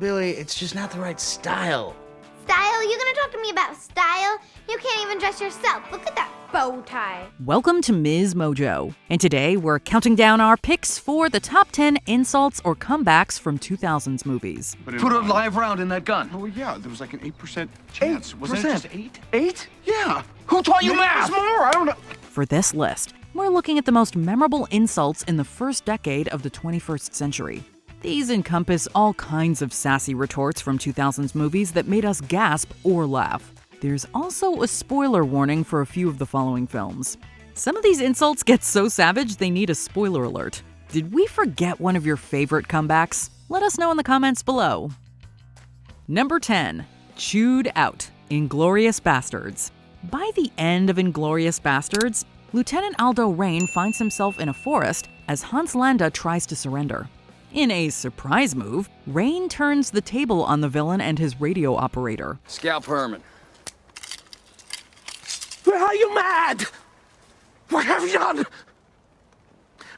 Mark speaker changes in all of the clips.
Speaker 1: Billy, it's just not the right style.
Speaker 2: Style? You gonna talk to me about style? You can't even dress yourself. Look at that bow tie.
Speaker 3: Welcome to MsMojo, and today we're counting down our picks for the top 10 insults or comebacks from 2000s movies.
Speaker 4: Put a live round in that gun.
Speaker 5: Oh, yeah, there was like an 8% chance. Wasn't it just 8?
Speaker 4: 8?
Speaker 5: Yeah.
Speaker 4: Who taught you math?
Speaker 5: There's more, I don't know.
Speaker 3: For this list, we're looking at the most memorable insults in the first decade of the 21st century. These encompass all kinds of sassy retorts from 2000s movies that made us gasp or laugh. There's also a spoiler warning for a few of the following films. Some of these insults get so savage they need a spoiler alert. Did we forget one of your favorite comebacks? Let us know in the comments below. Number 10. Chewed Out, Inglourious Basterds. By the end of Inglourious Basterds, Lieutenant Aldo Raine finds himself in a forest as Hans Landa tries to surrender. In a surprise move, Raine turns the table on the villain and his radio operator.
Speaker 4: Scalp Herman.
Speaker 6: Are you mad? What have you done?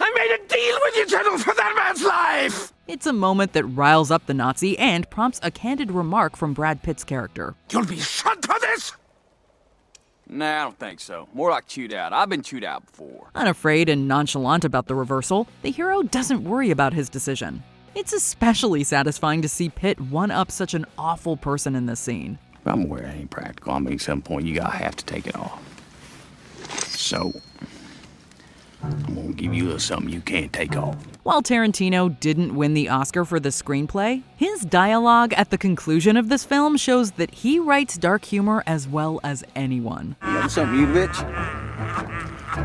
Speaker 6: I made a deal with you, General, for that man's life!
Speaker 3: It's a moment that riles up the Nazi and prompts a candid remark from Brad Pitt's character.
Speaker 6: You'll be shot for this!
Speaker 4: Nah, I don't think so. More like chewed out. I've been chewed out before.
Speaker 3: Unafraid and nonchalant about the reversal, the hero doesn't worry about his decision. It's especially satisfying to see Pitt one-up such an awful person in this scene.
Speaker 7: I'm aware it ain't practical. I mean, at some point, you gotta have to take it off. So, I'm gonna give you a little something you can't take off.
Speaker 3: While Tarantino didn't win the Oscar for the screenplay, his dialogue at the conclusion of this film shows that he writes dark humor as well as anyone.
Speaker 7: You know something, you bitch?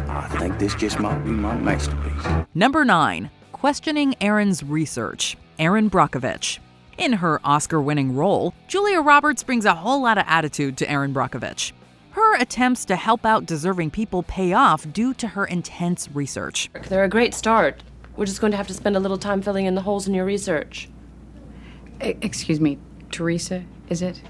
Speaker 7: I think this just might be my masterpiece.
Speaker 3: Number 9. Questioning Aaron's research, Erin Brockovich. In her Oscar-winning role, Julia Roberts brings a whole lot of attitude to Erin Brockovich. Her attempts to help out deserving people pay off due to her intense research.
Speaker 8: They're a great start. We're just going to have to spend a little time filling in the holes in your research.
Speaker 9: Excuse me, Teresa, is it?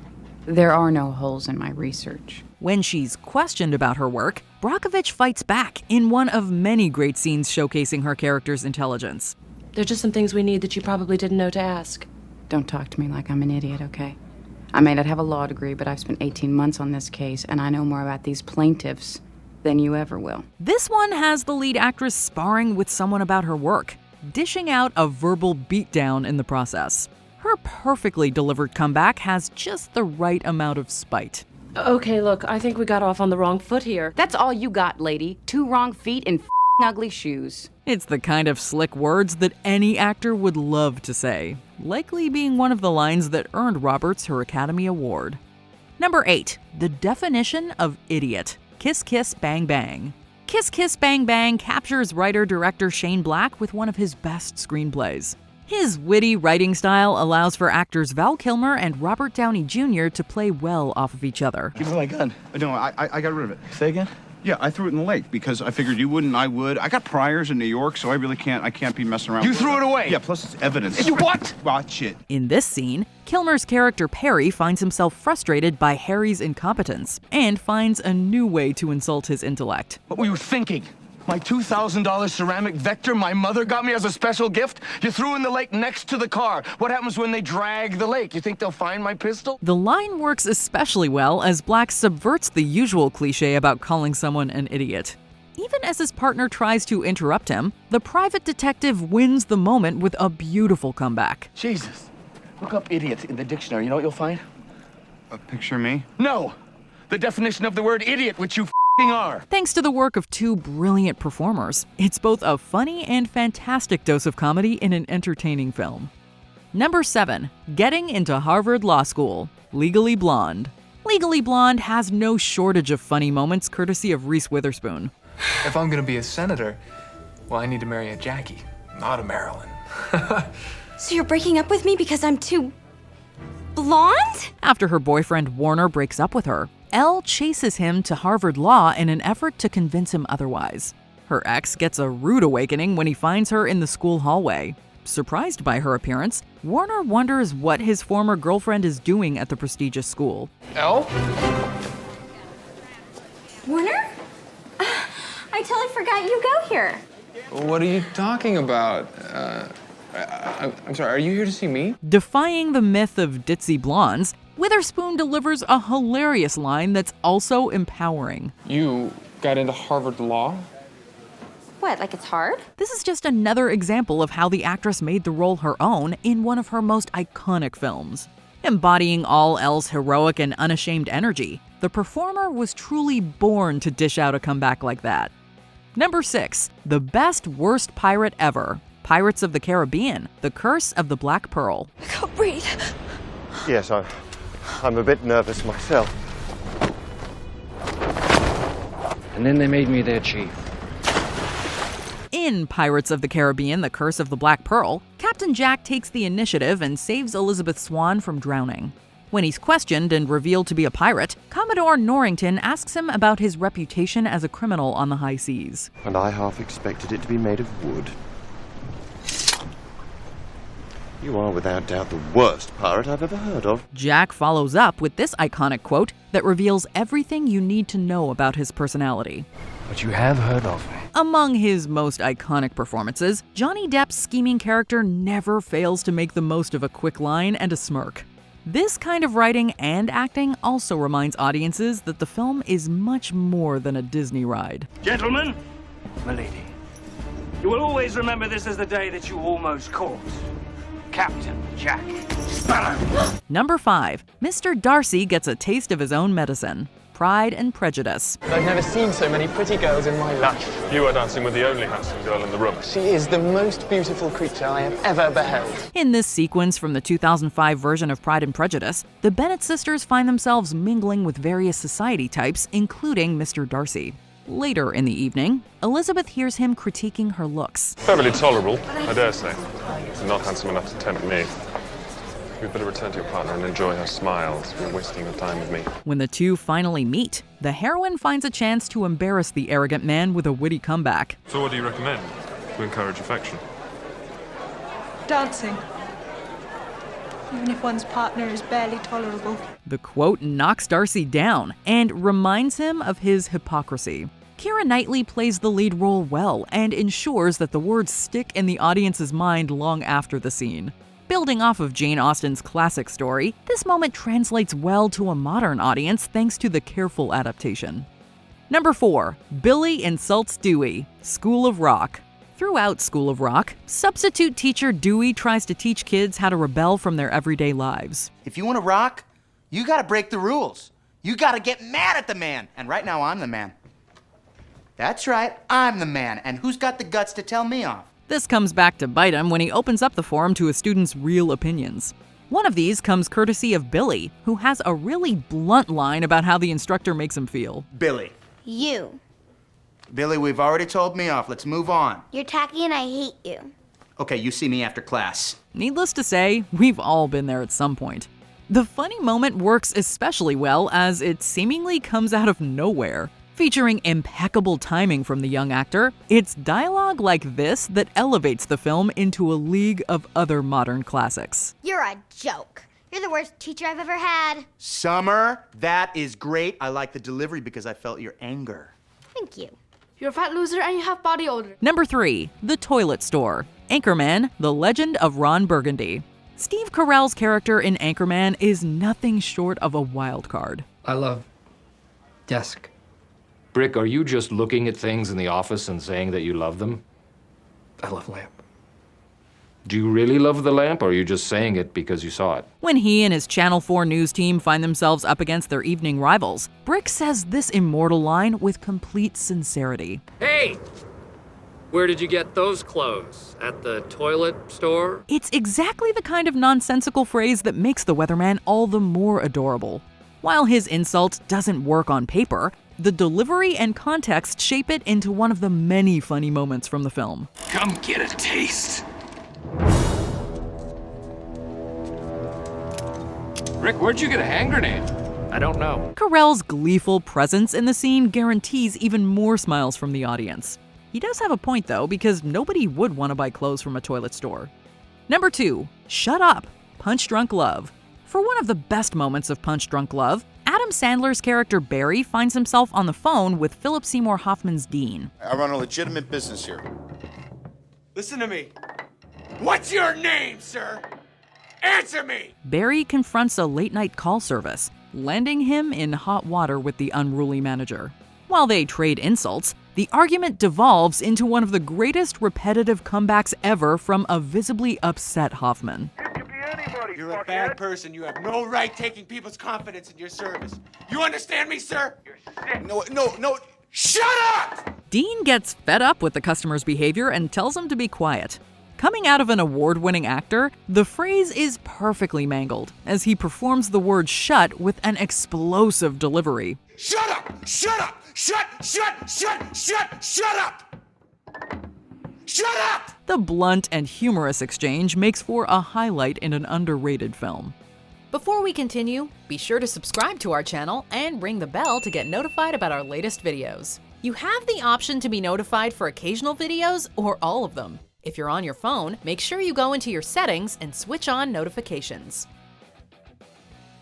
Speaker 9: There are no holes in my research.
Speaker 3: When she's questioned about her work, Brockovich fights back in one of many great scenes showcasing her character's intelligence.
Speaker 8: There's just some things we need that you probably didn't know to ask.
Speaker 9: Don't talk to me like I'm an idiot, okay? I may not have a law degree, but I've spent 18 months on this case, and I know more about these plaintiffs than you ever will.
Speaker 3: This one has the lead actress sparring with someone about her work, dishing out a verbal beatdown in the process. Her perfectly delivered comeback has just the right amount of spite.
Speaker 8: Okay, look, I think we got off on the wrong foot here.
Speaker 9: That's all you got, lady. 2 wrong feet and ugly shoes.
Speaker 3: It's the kind of slick words that any actor would love to say, likely being one of the lines that earned Roberts her Academy Award. Number 8. The definition of idiot, Kiss Kiss Bang Bang. Kiss Kiss Bang Bang captures writer-director Shane Black with one of his best screenplays. His witty writing style allows for actors Val Kilmer and Robert Downey Jr. to play well off of each other.
Speaker 5: Give me my gun. No, I got rid of it.
Speaker 1: Say again?
Speaker 5: Yeah, I threw it in the lake because I figured you wouldn't, I would. I got priors in New York, so I really can't be messing around.
Speaker 4: You
Speaker 5: with
Speaker 4: threw it away?
Speaker 5: Yeah, plus it's evidence.
Speaker 4: You what?
Speaker 5: Watch it.
Speaker 3: In this scene, Kilmer's character Perry finds himself frustrated by Harry's incompetence and finds a new way to insult his intellect.
Speaker 6: What were you thinking? My $2,000 ceramic vector my mother got me as a special gift? You threw in the lake next to the car. What happens when they drag the lake? You think they'll find my pistol?
Speaker 3: The line works especially well as Black subverts the usual cliche about calling someone an idiot. Even as his partner tries to interrupt him, the private detective wins the moment with a beautiful comeback.
Speaker 6: Jesus. Look up idiot in the dictionary. You know what you'll find?
Speaker 5: Picture me.
Speaker 6: No. The definition of the word idiot, which you are.
Speaker 3: Thanks to the work of 2 brilliant performers, it's both a funny and fantastic dose of comedy in an entertaining film. Number 7. Getting into Harvard Law School, Legally Blonde. Legally Blonde has no shortage of funny moments courtesy of Reese Witherspoon.
Speaker 10: If I'm gonna be a senator, well, I need to marry a Jackie, not a Marilyn.
Speaker 2: So you're breaking up with me because I'm too blonde?
Speaker 3: After her boyfriend Warner breaks up with her, Elle chases him to Harvard Law in an effort to convince him otherwise. Her ex gets a rude awakening when he finds her in the school hallway. Surprised by her appearance, Warner wonders what his former girlfriend is doing at the prestigious school.
Speaker 10: Elle?
Speaker 2: Warner? I totally forgot you go here.
Speaker 10: What are you talking about? I'm sorry, are you here to see me?
Speaker 3: Defying the myth of ditzy blondes, Witherspoon delivers a hilarious line that's also empowering.
Speaker 10: You got into Harvard Law?
Speaker 2: What, like it's hard?
Speaker 3: This is just another example of how the actress made the role her own in one of her most iconic films. Embodying all Elle's heroic and unashamed energy, the performer was truly born to dish out a comeback like that. Number 6. The best worst pirate ever. Pirates of the Caribbean, The Curse of the Black Pearl.
Speaker 11: I can't breathe.
Speaker 12: Yes, I'm a bit nervous myself.
Speaker 1: And then they made me their chief.
Speaker 3: In Pirates of the Caribbean, The Curse of the Black Pearl, Captain Jack takes the initiative and saves Elizabeth Swann from drowning. When he's questioned and revealed to be a pirate, Commodore Norrington asks him about his reputation as a criminal on the high seas.
Speaker 12: And I half expected it to be made of wood. You are without doubt the worst pirate I've ever heard of.
Speaker 3: Jack follows up with this iconic quote that reveals everything you need to know about his personality.
Speaker 1: But you have heard of me.
Speaker 3: Among his most iconic performances, Johnny Depp's scheming character never fails to make the most of a quick line and a smirk. This kind of writing and acting also reminds audiences that the film is much more than a Disney ride.
Speaker 13: Gentlemen, milady, you will always remember this as the day that you almost caught Captain Jack Sparrow.
Speaker 3: Number 5. Mr. Darcy gets a taste of his own medicine. Pride and Prejudice.
Speaker 10: I've never seen so many pretty girls in my life.
Speaker 14: You are dancing with the only handsome girl in the room.
Speaker 10: She is the most beautiful creature I have ever beheld.
Speaker 3: In this sequence from the 2005 version of Pride and Prejudice, the Bennet sisters find themselves mingling with various society types, including Mr. Darcy. Later in the evening, Elizabeth hears him critiquing her looks.
Speaker 14: Perfectly tolerable, I dare say. Not handsome enough to tempt me. You'd better return to your partner and enjoy her smiles. You're wasting your time with me.
Speaker 3: When the two finally meet, the heroine finds a chance to embarrass the arrogant man with a witty comeback.
Speaker 14: So what do you recommend to encourage affection?
Speaker 11: Dancing. Even if one's partner is barely tolerable.
Speaker 3: The quote knocks Darcy down and reminds him of his hypocrisy. Keira Knightley plays the lead role well and ensures that the words stick in the audience's mind long after the scene. Building off of Jane Austen's classic story, this moment translates well to a modern audience thanks to the careful adaptation. Number 4. Billy insults Dewey. School of Rock. Throughout School of Rock, substitute teacher Dewey tries to teach kids how to rebel from their everyday lives.
Speaker 15: If you want to rock, you gotta break the rules. You gotta get mad at the man. And right now, I'm the man. That's right, I'm the man. And who's got the guts to tell me off?
Speaker 3: This comes back to bite him when he opens up the forum to his students' real opinions. One of these comes courtesy of Billy, who has a really blunt line about how the instructor makes him feel.
Speaker 15: Billy.
Speaker 2: You.
Speaker 15: Billy, we've already told me off. Let's move on.
Speaker 2: You're tacky and I hate you.
Speaker 15: Okay, you see me after class.
Speaker 3: Needless to say, we've all been there at some point. The funny moment works especially well as it seemingly comes out of nowhere. Featuring impeccable timing from the young actor, it's dialogue like this that elevates the film into a league of other modern classics.
Speaker 2: You're a joke. You're the worst teacher I've ever had.
Speaker 15: Summer, that is great. I like the delivery because I felt your anger.
Speaker 2: Thank you.
Speaker 11: You're a fat loser and you have body odor.
Speaker 3: Number 3. The Toilet Store. Anchorman, The Legend of Ron Burgundy. Steve Carell's character in Anchorman is nothing short of a wild card.
Speaker 1: I love desk. Brick, are you just looking at things in the office and saying that you love them? I love lamp. Do you really love the lamp, or are you just saying it because you saw it?
Speaker 3: When he and his Channel 4 news team find themselves up against their evening rivals, Brick says this immortal line with complete sincerity.
Speaker 16: Hey! Where did you get those clothes? At the toilet store?
Speaker 3: It's exactly the kind of nonsensical phrase that makes the weatherman all the more adorable. While his insult doesn't work on paper, the delivery and context shape it into one of the many funny moments from the film.
Speaker 13: Come get a taste.
Speaker 16: Rick, where'd you get a hand grenade? I don't know.
Speaker 3: Carell's gleeful presence in the scene guarantees even more smiles from the audience. He does have a point though, because nobody would want to buy clothes from a toilet store. Number 2, Shut Up, Punch Drunk Love. For one of the best moments of Punch Drunk Love, Adam Sandler's character Barry finds himself on the phone with Philip Seymour Hoffman's Dean.
Speaker 17: I run a legitimate business here.
Speaker 18: Listen to me.
Speaker 17: What's your name, sir? Answer me!
Speaker 3: Barry confronts a late-night call service, landing him in hot water with the unruly manager. While they trade insults, the argument devolves into one of the greatest repetitive comebacks ever from a visibly upset Hoffman.
Speaker 17: You're a bad person. You have no right taking people's confidence in your service. You understand me, sir? You're sick. No. Shut up!
Speaker 3: Dean gets fed up with the customer's behavior and tells him to be quiet. Coming out of an award-winning actor, the phrase is perfectly mangled as he performs the word shut with an explosive delivery.
Speaker 17: Shut up! Shut up! Shut up! Shut up!
Speaker 3: The blunt and humorous exchange makes for a highlight in an underrated film. Before we continue, be sure to subscribe to our channel and ring the bell to get notified about our latest videos. You have the option to be notified for occasional videos or all of them. If you're on your phone, make sure you go into your settings and switch on notifications.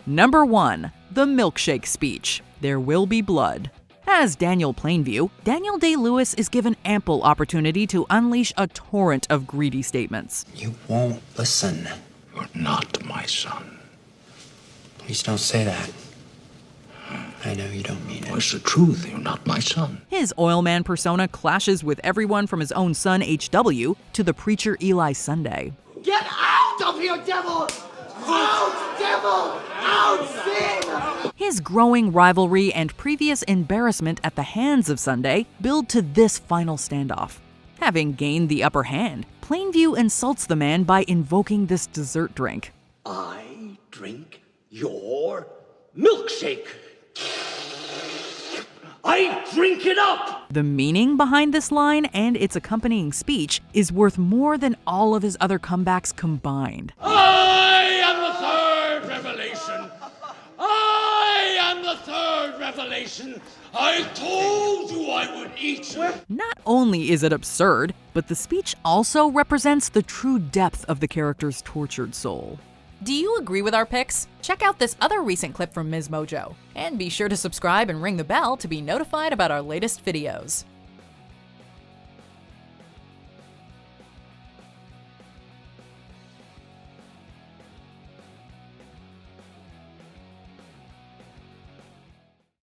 Speaker 3: Number 1. The Milkshake Speech. There Will Be Blood. As Daniel Plainview, Daniel Day-Lewis is given ample opportunity to unleash a torrent of greedy statements.
Speaker 18: You won't listen.
Speaker 7: You're not my son.
Speaker 18: Please don't say that. I know you don't mean it.
Speaker 7: What's the truth? You're not my son.
Speaker 3: His oilman persona clashes with everyone from his own son H.W. to the preacher Eli Sunday.
Speaker 17: Get out of here, devil! Out, devil! Out, sin!
Speaker 3: His growing rivalry and previous embarrassment at the hands of Sunday build to this final standoff. Having gained the upper hand, Plainview insults the man by invoking this dessert drink.
Speaker 13: I drink your milkshake. I drink it up!
Speaker 3: The meaning behind this line and its accompanying speech is worth more than all of his other comebacks combined.
Speaker 13: I am the third revelation. I am the third revelation. I told you I would eat you.
Speaker 3: Not only is it absurd, but the speech also represents the true depth of the character's tortured soul. Do you agree with our picks? Check out this other recent clip from MsMojo. And be sure to subscribe and ring the bell to be notified about our latest videos.